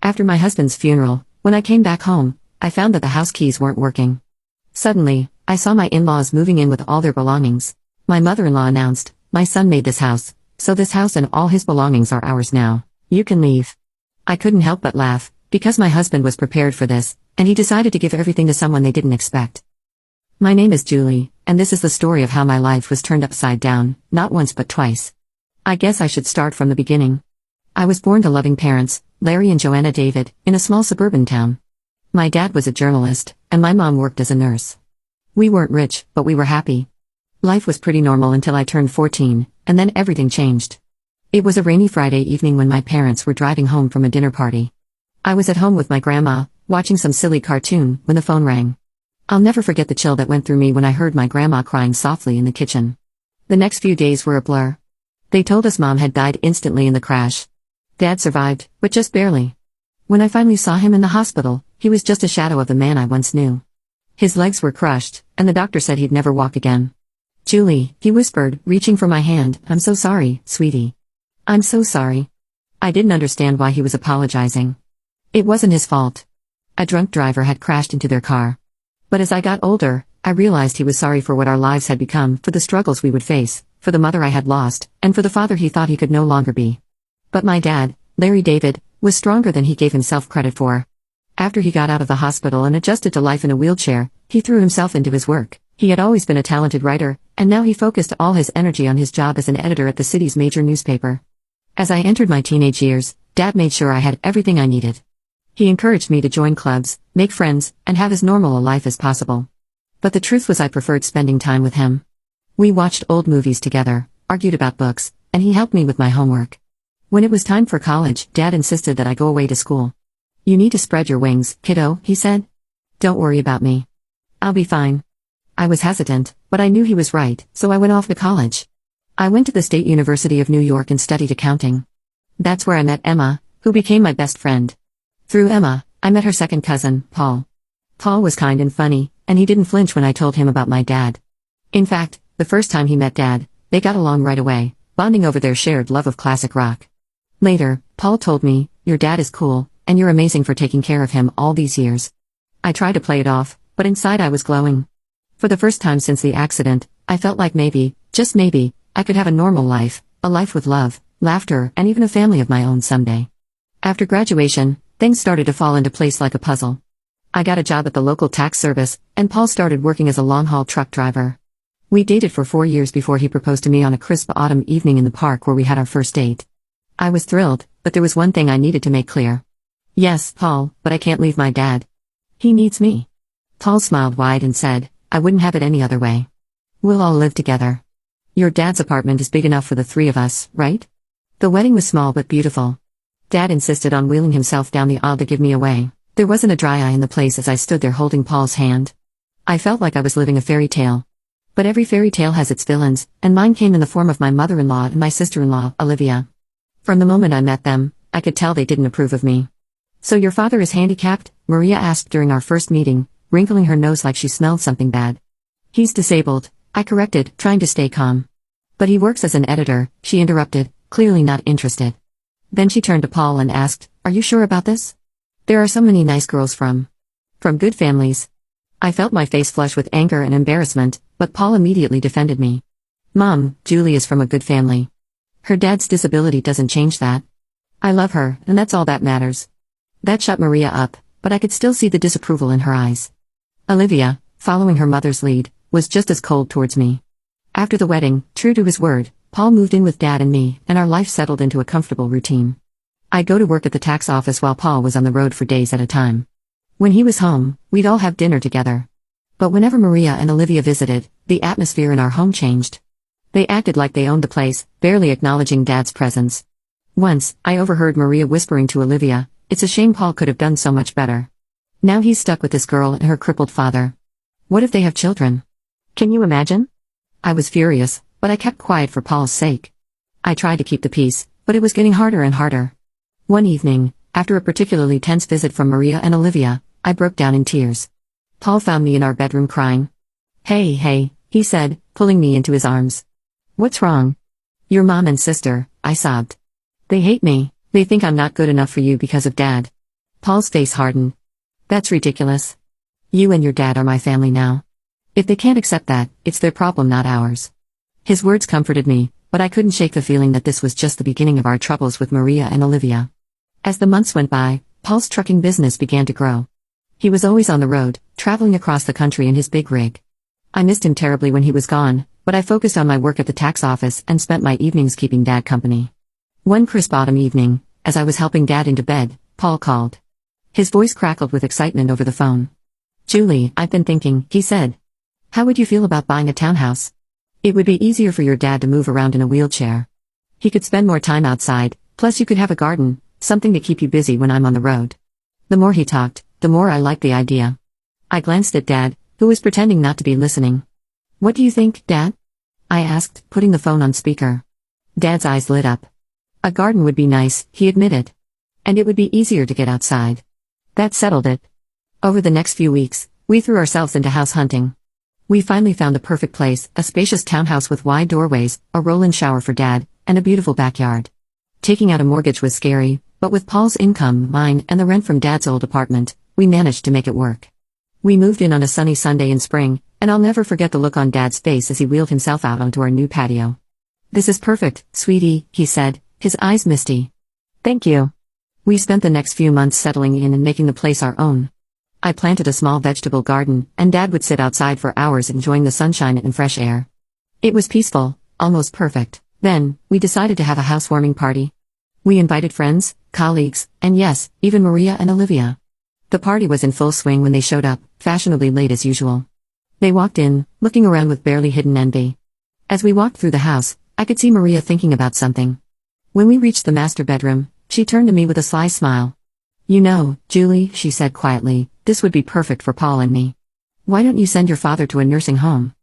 After my husband's funeral, when I came back home, I found that the house keys weren't working. Suddenly, I saw my in-laws moving in with all their belongings. My mother-in-law announced, "My son made this house, so this house and all his belongings are ours now. You can leave." I couldn't help but laugh, because my husband was prepared for this, and he decided to give everything to someone they didn't expect. My name is Julie, and this is the story of how my life was turned upside down, not once but twice. I guess I should start from the beginning. I was born to loving parents, Larry and Joanna David, in a small suburban town. My dad was a journalist, and my mom worked as a nurse. We weren't rich, but we were happy. Life was pretty normal until I turned 14, and then everything changed. It was a rainy Friday evening when my parents were driving home from a dinner party. I was at home with my grandma, watching some silly cartoon, when the phone rang. I'll never forget the chill that went through me when I heard my grandma crying softly in the kitchen. The next few days were a blur. They told us Mom had died instantly in the crash. Dad survived, but just barely. When I finally saw him in the hospital, he was just a shadow of the man I once knew. His legs were crushed, and the doctor said he'd never walk again. "Julie," he whispered, reaching for my hand, "I'm so sorry, sweetie. I'm so sorry." I didn't understand why he was apologizing. It wasn't his fault. A drunk driver had crashed into their car. But as I got older, I realized he was sorry for what our lives had become, for the struggles we would face, for the mother I had lost, and for the father he thought he could no longer be. But my dad, Larry David, was stronger than he gave himself credit for. After he got out of the hospital and adjusted to life in a wheelchair, he threw himself into his work. He had always been a talented writer, and now he focused all his energy on his job as an editor at the city's major newspaper. As I entered my teenage years, Dad made sure I had everything I needed. He encouraged me to join clubs, make friends, and have as normal a life as possible. But the truth was I preferred spending time with him. We watched old movies together, argued about books, and he helped me with my homework. When it was time for college, Dad insisted that I go away to school. "You need to spread your wings, kiddo," he said. "Don't worry about me. I'll be fine." I was hesitant, but I knew he was right, so I went off to college. I went to the State University of New York and studied accounting. That's where I met Emma, who became my best friend. Through Emma, I met her second cousin, Paul. Paul was kind and funny, and he didn't flinch when I told him about my dad. In fact, the first time he met Dad, they got along right away, bonding over their shared love of classic rock. Later, Paul told me, "Your dad is cool, and you're amazing for taking care of him all these years." I tried to play it off, but inside I was glowing. For the first time since the accident, I felt like maybe, just maybe, I could have a normal life, a life with love, laughter, and even a family of my own someday. After graduation, things started to fall into place like a puzzle. I got a job at the local tax service, and Paul started working as a long-haul truck driver. We dated for 4 years before he proposed to me on a crisp autumn evening in the park where we had our first date. I was thrilled, but there was one thing I needed to make clear. "Yes, Paul, but I can't leave my dad. He needs me." Paul smiled wide and said, "I wouldn't have it any other way. We'll all live together. Your dad's apartment is big enough for the three of us, right?" The wedding was small but beautiful. Dad insisted on wheeling himself down the aisle to give me away. There wasn't a dry eye in the place as I stood there holding Paul's hand. I felt like I was living a fairy tale. But every fairy tale has its villains, and mine came in the form of my mother-in-law and my sister-in-law, Olivia. From the moment I met them, I could tell they didn't approve of me. "So your father is handicapped?" Maria asked during our first meeting, wrinkling her nose like she smelled something bad. "He's disabled," I corrected, trying to stay calm. "But he works as an editor," she interrupted, clearly not interested. Then she turned to Paul and asked, "Are you sure about this? There are so many nice girls from good families." I felt my face flush with anger and embarrassment, but Paul immediately defended me. "Mom, Julie is from a good family. Her dad's disability doesn't change that. I love her, and that's all that matters." That shut Maria up, but I could still see the disapproval in her eyes. Olivia, following her mother's lead, was just as cold towards me. After the wedding, true to his word, Paul moved in with Dad and me, and our life settled into a comfortable routine. I'd go to work at the tax office while Paul was on the road for days at a time. When he was home, we'd all have dinner together. But whenever Maria and Olivia visited, the atmosphere in our home changed. They acted like they owned the place, barely acknowledging Dad's presence. Once, I overheard Maria whispering to Olivia, "It's a shame Paul could have done so much better. Now he's stuck with this girl and her crippled father. What if they have children? Can you imagine?" I was furious, but I kept quiet for Paul's sake. I tried to keep the peace, but it was getting harder and harder. One evening, after a particularly tense visit from Maria and Olivia, I broke down in tears. Paul found me in our bedroom crying. Hey, he said, pulling me into his arms. "What's wrong?" "Your mom and sister," I sobbed. "They hate me. They think I'm not good enough for you because of Dad. Paul's face hardened. That's ridiculous. You and your dad are my family now. If they can't accept that, it's their problem, not ours. His words comforted me, but I couldn't shake the feeling that this was just the beginning of our troubles with Maria and Olivia. As the months went by, Paul's trucking business began to grow. He was always on the road, traveling across the country in his big rig. I missed him terribly when he was gone, but I focused on my work at the tax office and spent my evenings keeping Dad company. One crisp autumn evening, as I was helping Dad into bed, Paul called. His voice crackled with excitement over the phone. "Julie, I've been thinking," he said. "How would you feel about buying a townhouse? It would be easier for your dad to move around in a wheelchair. He could spend more time outside, plus you could have a garden, something to keep you busy when I'm on the road." The more he talked, the more I liked the idea. I glanced at Dad, who was pretending not to be listening. "What do you think, Dad?" I asked, putting the phone on speaker. Dad's eyes lit up. "A garden would be nice," he admitted. "And it would be easier to get outside." That settled it. Over the next few weeks, we threw ourselves into house hunting. We finally found the perfect place, a spacious townhouse with wide doorways, a roll-in shower for Dad, and a beautiful backyard. Taking out a mortgage was scary, but with Paul's income, mine, and the rent from Dad's old apartment, we managed to make it work. We moved in on a sunny Sunday in spring, and I'll never forget the look on Dad's face as he wheeled himself out onto our new patio. "This is perfect, sweetie," he said, his eyes misty. "Thank you." We spent the next few months settling in and making the place our own. I planted a small vegetable garden, and Dad would sit outside for hours enjoying the sunshine and fresh air. It was peaceful, almost perfect. Then, we decided to have a housewarming party. We invited friends, colleagues, and yes, even Maria and Olivia. The party was in full swing when they showed up, fashionably late as usual. They walked in, looking around with barely hidden envy. As we walked through the house, I could see Maria thinking about something. When we reached the master bedroom, she turned to me with a sly smile. "You know, Julie," she said quietly, "this would be perfect for Paul and me. Why don't you send your father to a nursing home?